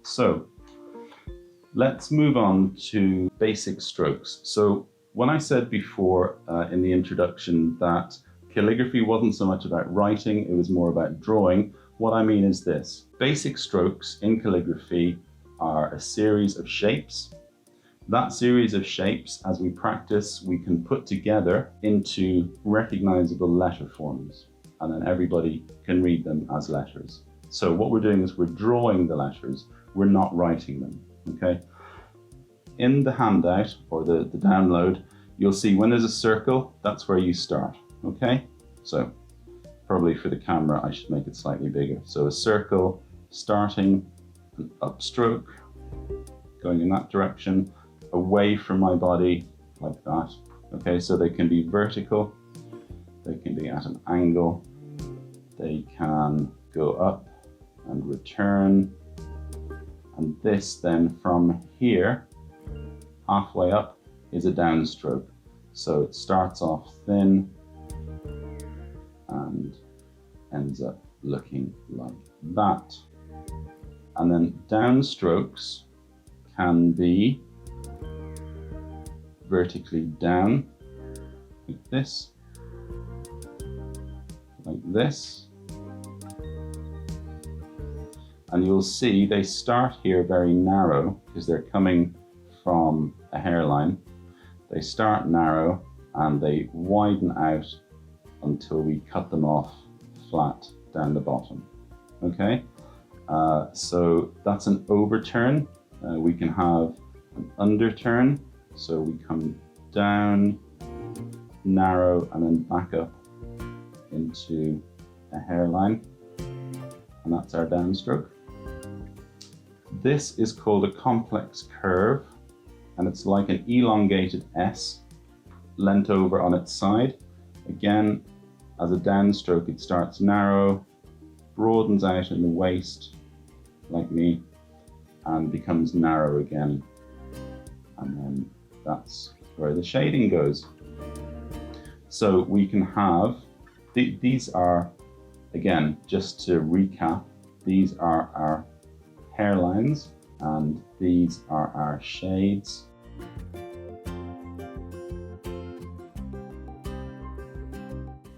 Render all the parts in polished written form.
So let's move on to basic strokes. So when I said before in the introduction that calligraphy wasn't so much about writing, it was more about drawing, what I mean is this. Basic strokes in calligraphy are a series of shapes. That series of shapes, as we practice, we can put together into recognizable letter forms, and then everybody can read them as letters. So what we're doing is we're drawing the letters, we're not writing them, okay? In the handout, or the download, you'll see when there's a circle, that's where you start, okay? So probably for the camera, I should make it slightly bigger. So a circle, starting an upstroke, going in that direction, away from my body, like that. Okay, so they can be vertical, they can be at an angle, they can go up and return, and this then from here, halfway up, is a downstroke. So it starts off thin and ends up looking like that. And then downstrokes can be vertically down, like this, and you'll see they start here very narrow because they're coming from a hairline. They start narrow and they widen out until we cut them off flat down the bottom. Okay, so that's an overturn. We can have an underturn, so we come down, narrow, and then back up into a hairline, and that's our downstroke. This is called a complex curve, and it's like an elongated S leant over on its side. Again, as a downstroke, it starts narrow, broadens out in the waist, like me, and becomes narrow again. And then that's where the shading goes. So we can have, these are, again, just to recap, these are our hairlines and these are our shades.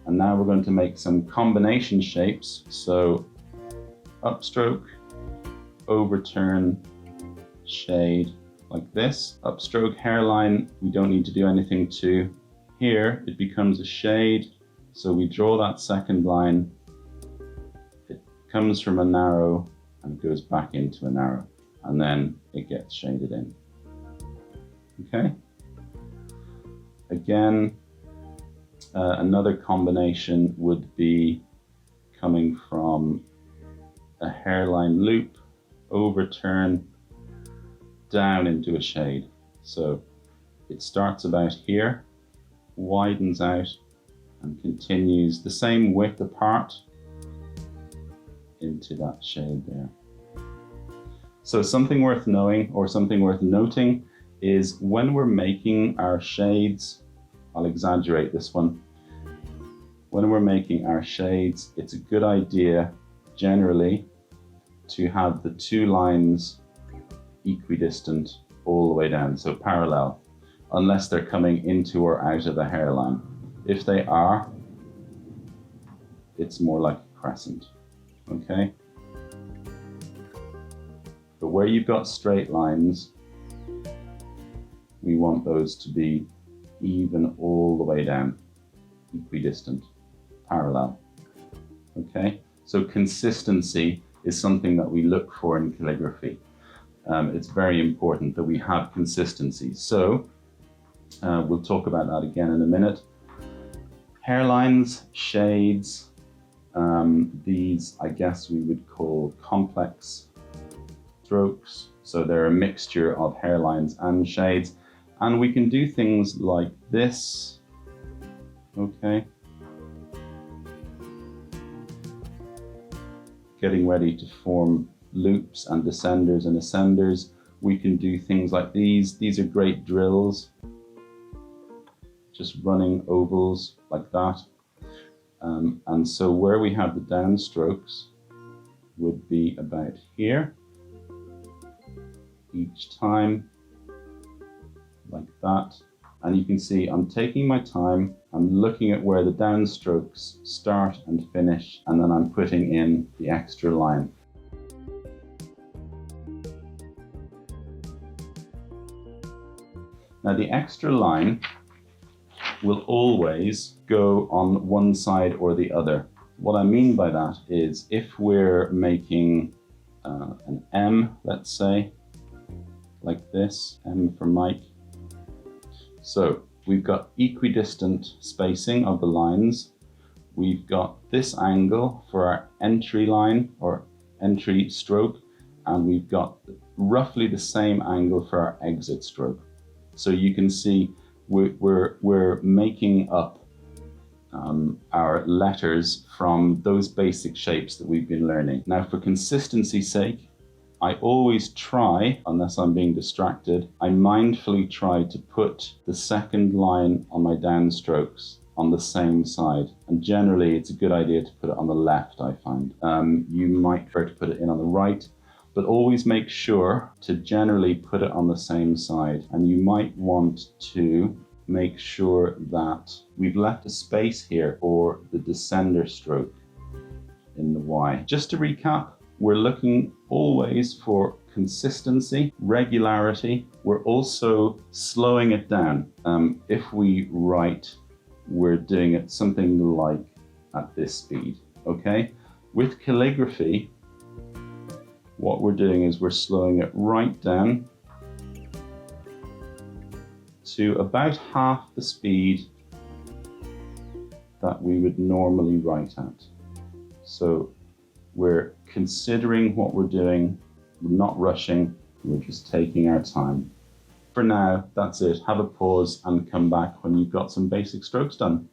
And now we're going to make some combination shapes. So upstroke, overturn, shade, like this. Upstroke hairline, we don't need to do anything to. Here it becomes a shade, so we draw that second line. It comes from a narrow and goes back into a narrow, and then it gets shaded in. Okay. Again, another combination would be coming from a hairline loop, overturn, down into a shade. So it starts about here, widens out, and continues the same width apart into that shade there. So something worth knowing, or something worth noting, is when we're making our shades, I'll exaggerate this one. When we're making our shades, it's a good idea generally to have the two lines equidistant all the way down, so parallel, unless they're coming into or out of the hairline. If they are, it's more like a crescent, okay? But where you've got straight lines, we want those to be even all the way down, equidistant, parallel, okay? So consistency is something that we look for in calligraphy. It's very important that we have consistency. So we'll talk about that again in a minute. Hairlines, shades, these I guess we would call complex strokes. So they're a mixture of hairlines and shades. And we can do things like this, okay? Getting ready to form loops and descenders and ascenders. We can do things like these. These are great drills. Just running ovals like that. And so where we have the downstrokes would be about here. each time, like that. And you can see I'm taking my time, I'm looking at where the downstrokes start and finish, and then I'm putting in the extra line. Now the extra line will always go on one side or the other. What I mean by that is if we're making an M, let's say, like this, M for Mike. So we've got equidistant spacing of the lines. We've got this angle for our entry line or entry stroke, and we've got roughly the same angle for our exit stroke. So you can see we're making up our letters from those basic shapes that we've been learning. Now, for consistency's sake, I always try, unless I'm being distracted, I mindfully try to put the second line on my downstrokes on the same side. And generally, it's a good idea to put it on the left, I find. You might prefer to put it in on the right, but always make sure to generally put it on the same side. And you might want to make sure that we've left a space here for the descender stroke in the Y. Just to recap, we're looking always for consistency, regularity. We're also slowing it down. If we write, we're doing it something like at this speed, okay? With calligraphy, what we're doing is we're slowing it right down to about half the speed that we would normally write at. So we're considering what we're doing, we're not rushing, we're just taking our time. For now, that's it. Have a pause and come back when you've got some basic strokes done.